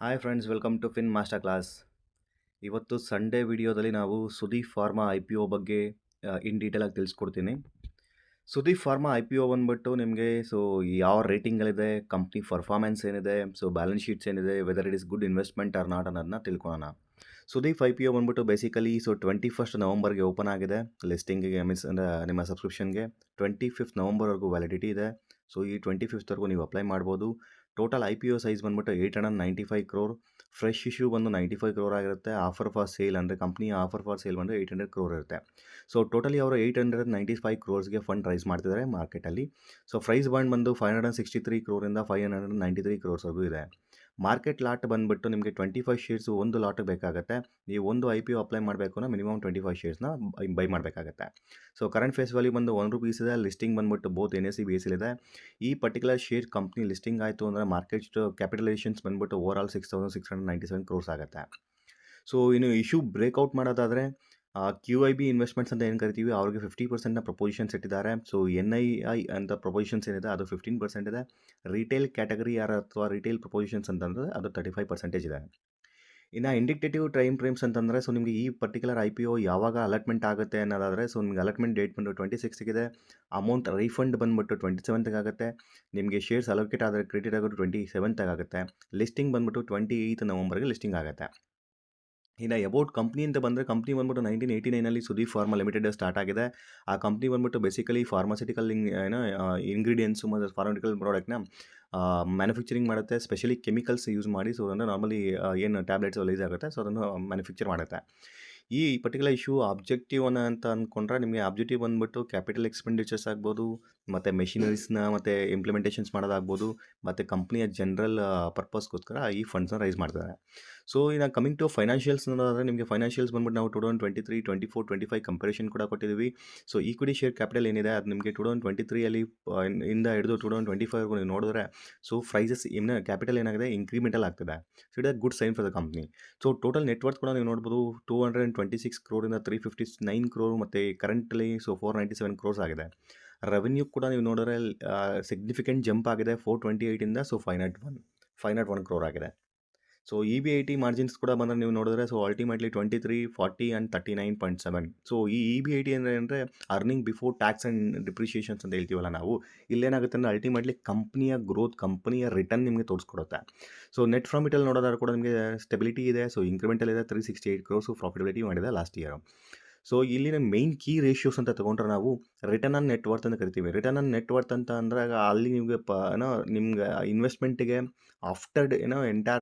Hi friends, welcome to fin master class. ಇವತ್ತು Sunday ವಿಡಿಯೋದಲ್ಲಿ ನಾವು Sudeep pharma I P O ಬಗ್ಗೆ ಇನ್ ಡೀಟೇಲಾಗಿ ತಿಳಿಸ್ಕೊಡ್ತೀನಿ. Sudeep pharma I P O ಬಂದ್ಬಿಟ್ಟು ನಿಮಗೆ ಯಾವ ರೇಟಿಂಗಲ್ಲಿದೆ, ಕಂಪ್ನಿ ಪರ್ಫಾರ್ಮೆನ್ಸ್ ಏನಿದೆ, ಬ್ಯಾಲೆನ್ಸ್ ಶೀಟ್ಸ್ ಏನಿದೆ, whether it is good investment or not ಅನ್ನೋದನ್ನ ತಿಳ್ಕೊಳ್ಳೋಣ. ಸುದೀಪ್ ಐ ಪಿ ಒ ಬಂದ್ಬಿಟ್ಟು ಬೇಸಿಕಲಿ 21 ನವಂಬರ್ಗೆ ಓಪನ್ ಆಗಿದೆ. ಲಿಸ್ಟಿಂಗಿಗೆ ಮೀನ್ಸ್ ಅಂದರೆ ನಿಮ್ಮ ಸಬ್ಸ್ಕ್ರಿಪ್ಷನ್ಗೆ 25 ನವಂಬರ್ವರೆಗೂ ವ್ಯಾಲಿಡಿಟಿ ಇದೆ. ಈ 25ವರೆಗೂ ನೀವು ಅಪ್ಲೈ ಮಾಡ್ಬೋದು. Total I P O size ಬಂದ್ಬಿಟ್ಟು 895 ಕ್ರೋರ್. ಫ್ರೆಶ್ ಇಶ್ಯೂ ಬಂದು 95 ಕ್ರೋರ್ ಆಗಿರುತ್ತೆ. ಆಫರ್ ಫಾರ್ ಸೇಲ್ ಅಂದರೆ ಕಂಪ್ನಿಯ ಆಫರ್ ಫಾರ್ ಸೇಲ್ ಬಂದು 800 ಕ್ರೋರ್ ಇರುತ್ತೆ. ಟೋಟಲಿ ಅವರು 895 ಕ್ರೋರ್ಸ್ಗೆ ಫಂಡ್ ರೈಸ್ ಮಾಡ್ತಿದ್ದಾರೆ ಮಾರ್ಕೆಟಲ್ಲಿ. ಪ್ರೈಸ್ ಬಾಂಡ್ ಬಂದು 563 ಕ್ರೋರಿಂದ 593 ಕ್ರೋರ್ಸ್ವರೆಗೂ ಇದೆ. ಮಾರ್ಕೆಟ್ ಲಾಟ್ ಬಂದುಬಿಟ್ಟು ನಿಮಗೆ 25 ಶೇರ್ಸು ಒಂದು ಲಾಟಿಗೆ ಬೇಕಾಗುತ್ತೆ. ನೀವು ಒಂದು ಐ ಪಿ ಒ ಅಪ್ಲೈ ಮಾಡಬೇಕು ಅಂದರೆ ಮಿನಿಮಮ್ 25 ಶೇರ್ಸ್ನ ಬೈ ಮಾಡಬೇಕಾಗತ್ತೆ. ಕರೆಂಟ್ ಫೇಸ್ ವ್ಯಾಲ್ಯೂ ಬಂದು ₹1 ಇದೆ. ಲಿಸ್ಟಿಂಗ್ ಬಂದುಬಿಟ್ಟು ಬೋತ್ NSE BSE ಇದೆ. ಈ ಪರ್ಟಿಕ್ಯುಲರ್ ಶೇರ್ ಕಂಪ್ನಿ ಲಿಸ್ಟಿಂಗ್ ಆಯಿತು ಅಂದರೆ ಮಾರ್ಕೆಟ್ ಕ್ಯಾಪಿಟಲೈಸೇಷನ್ಸ್ ಬಂದುಬಿಟ್ಟು ಓವರಾಲ್ 6697 ಕ್ರೋರ್ಸ್ ಆಗುತ್ತೆ. ಇನ್ನು ಇಶ್ಯೂ ಬ್ರೇಕ್ಔಟ್ ಮಾಡೋದಾದರೆ QIB ಇನ್ವೆಸ್ಟ್ಮೆಂಟ್ಸ್ ಅಂತ ಏನು ಕರಿತೀವಿ, ಅವ್ರಿಗೆ 50% ಪ್ರಪೋಸಿಷನ್ಸ್ ಇಟ್ಟಿದ್ದಾರೆ. NII ಅಂತ ಪ್ರಪೋಸಿಷನ್ಸ್ ಏನಿದೆ ಅದು 15% ಇದೆ. ರಿಟೇಲ್ ಕ್ಯಾಟಗರಿ ಅಥವಾ ರಿಟೇಲ್ ಪ್ರಪೋಸಿಷನ್ಸ್ ಅಂತಂದರೆ ಅದು 35% ಇದೆ. ಇನ್ನು ಇಂಡಿಕೇಟಿವ್ ಟೈಮ್ ಫ್ರೇಮ್ಸ್ ಅಂತಂದರೆ ನಿಮಗೆ ಈ ಪರ್ಟಿಕ್ಯುಲರ್ ಐ ಪಿ ಒ ಯಾವಾಗ ಅಲಾಟ್ಮೆಂಟ್ ಆಗುತ್ತೆ ಅನ್ನೋದಾದರೆ ನಿಮಗೆ ಅಲಾಟ್ಮೆಂಟ್ ಡೇಟ್ ಬಂದು 26 ಅಮೌಂಟ್ ರೀಫಂಡ್ ಬಂದುಬಿಟ್ಟು 27 ಆಗುತ್ತೆ. ನಿಮಗೆ ಶೇರ್ಸ್ ಅಲೋಕೇಟ್ ಆದರೆ ಕ್ರೆಡಿಟ್ ಆಗೋದು 27 ಆಗುತ್ತೆ. ಲಿಸ್ಟಿಂಗ್ ಬಂದುಬಿಟ್ಟು 28 ನವಂಬರ್ಗೆ ಲಿಸ್ಟಿಂಗ್ ಆಗುತ್ತೆ. ಇನ್ನು ಅಬೌಟ್ ಕಂಪ್ನಿ ಅಂತ ಬಂದರೆ ಕಂಪ್ನಿ ಬಂದ್ಬಿಟ್ಟು 1989 ಸುದೀಪ್ ಫಾರ್ಮಾ ಲಿಮಿಟೆಡ್ ಸ್ಟಾರ್ಟ್ ಆಗಿದೆ. ಆ ಕಂಪ್ನಿ ಬಂದ್ಬಿಟ್ಟು ಬೇಸಿಕಲಿ ಫಾರ್ಮಾಸಿಟಿಕಲ್ ಇಂಗ್ರೀಡಿಯೆಂಟ್ಸು ಮತ್ತು ಫಾರ್ಮಾಸಿಟಿಕಲ್ ಪ್ರಾಡಕ್ಟ್ನ ಮ್ಯಾನುಫ್ಯಾಕ್ಚರಿಂಗ್ ಮಾಡುತ್ತೆ. ಸ್ಪೆಷಲಿ ಕೆಮಿಕಲ್ಸ್ ಯೂಸ್ ಮಾಡಿ ಅಂದರೆ ನಾರ್ಮಲಿ ಏನು ಟ್ಯಾಬ್ಲೆಟ್ಸ್ ರಿಲೀಸ್ ಆಗುತ್ತೆ ಅದನ್ನು ಮ್ಯಾನುಫ್ಯಾಕ್ಚರ್ ಮಾಡುತ್ತೆ. ಈ ಪರ್ಟಿಕ್ಯುಲರ್ ಇಶ್ಯೂ ಆಬ್ಜೆಕ್ಟಿವ್ ಅಂತ ಅಂದ್ಕೊಂಡ್ರೆ ನಿಮಗೆ ಆಬ್ಜೆಕ್ಟಿವ್ ಬಂದುಬಿಟ್ಟು ಕ್ಯಾಪಿಟಲ್ ಎಕ್ಸ್ಪೆಂಡಿಚರ್ಸ್ ಆಗ್ಬೋದು, ಮತ್ತು ಮೆಷಿನರೀಸ್ನ ಮತ್ತು ಇಂಪ್ಲಿಮೆಂಟೇಷನ್ಸ್ ಮಾಡೋದಾಗ್ಬೋದು, ಮತ್ತು ಕಂಪ್ನಿಯ ಜನರಲ್ ಪರ್ಪಸ್ಗೋಸ್ಕರ ಈ ಫಂಡ್ಸ್ನ ರೈಸ್ ಮಾಡ್ತಾರೆ. ಇನ್ನು ಕಮಿಂಗ್ ಟು ಫೈನಾನ್ಷಿಯಲ್ಸ್ ನೋಡೋದಾದರೆ ನಿಮಗೆ ಫೈನಾನ್ಷಿಯಲ್ಸ್ ಬಂದ್ಬಿಟ್ಟು ನಾವು 2023, 24, 25 ಕಂಪೇರಿಷನ್ ಕೂಡ ಕೊಟ್ಟಿದ್ದೀವಿ. ಈಕ್ವಿಟಿ ಶೇರ್ ಕ್ಯಾಪಿಟಲ್ ಏನಿದೆ ಅದು ನಿಮಗೆ 2023 ಇಂದ ಹಿಡಿದು 2025ವರೆಗೂ ನೀವು ನೋಡಿದ್ರೆ ಪ್ರೈಸಸ್ ಇನ್ನು ಕ್ಯಾಪಿಟಲ್ ಏನಾಗಿದೆ ಇನ್ಕ್ರಿಮೆಂಟಲ್ ಆಗ್ತಿದೆ. It is good sign for the company. Total net worth ಕೂಡ ನೀವು ನೋಡ್ಬೋದು 226 ಕ್ರೋರಿಂದ 359 ಕ್ರೋರ್ ಮತ್ತು ಕರೆಂಟ್ಲಿ 497 ಕ್ರೋರ್ಸ್ ಆಗಿದೆ. ರೆವೆನ್ಯೂ ಕೂಡ ನೀವು ನೋಡಿದ್ರೆ ಸಿಗ್ನಿಫಿಕೆಂಟ್ ಜಂಪ್ ಆಗಿದೆ 428ಇಂದ 501 ಕ್ರೋರ್ ಆಗಿದೆ. EBIT ಮಾರ್ಜಿನ್ಸ್ ಕೂಡ ಬಂದರೆ ನೀವು ನೋಡಿದ್ರೆ ಅಲ್ಟಿಮೇಟ್ಲಿ 23, 40 ಆ್ಯಂಡ್ 39.7. ಈ EBIT ಅಂದರೆ ಅರ್ನಿಂಗ್ ಬಿಫೋರ್ ಟ್ಯಾಕ್ಸ್ ಆ್ಯಂಡ್ ಡಿಪ್ರಿಷಿಯೇಷನ್ಸ್ ಅಂತ ಹೇಳ್ತೀವಲ್ಲ ನಾವು, ಇಲ್ಲೇನಾಗುತ್ತೆ ಅಂದರೆ ಅಲ್ಟಿಮೇಟ್ಲಿ ಕಂಪ್ನಿಯ ಗ್ರೋತ್, ಕಂಪ್ನಿಯ ರಿಟರ್ನ್ ನಿಮಗೆ ತೋರಿಸ್ಕೊಡುತ್ತೆ. ನೆಟ್ ಪ್ರಾಫಿಟಲ್ಲಿ ನೋಡೋದಾದ್ರೆ ಕೂಡ ನಿಮಗೆ ಸ್ಟೆಬಿಲಿಟಿ ಇದೆ. ಇನ್ಕ್ರಿಮೆಂಟಲ್ ಇದೆ 368 ಕ್ರೋರ್ಸು ಪ್ರಾಫಿಟಬಿಲಿಟಿ ಮಾಡಿದೆ ಲಾಸ್ಟ್ ಇಯರ್. ಇಲ್ಲಿನ ಮೇನ್ ಕೀ ರೇಷಿಯೋಸ್ ಅಂತ ತೊಗೊಂಡ್ರೆ ನಾವು ರಿಟರ್ನ್ ಆನ್ ನೆಟ್ ವರ್ತ್ ಅಂತ ಕರಿತೀವಿ. ರಿಟರ್ನ್ ಆನ್ ನೆಟ್ ವರ್ತ್ ಅಂತ ಅಂದರೆ ಅಲ್ಲಿ ನಿಮಗೆ ನಿಮ್ಗೆ ಇನ್ವೆಸ್ಟ್ಮೆಂಟಿಗೆ ಆಫ್ಟರ್ ಎಂಟೈರ್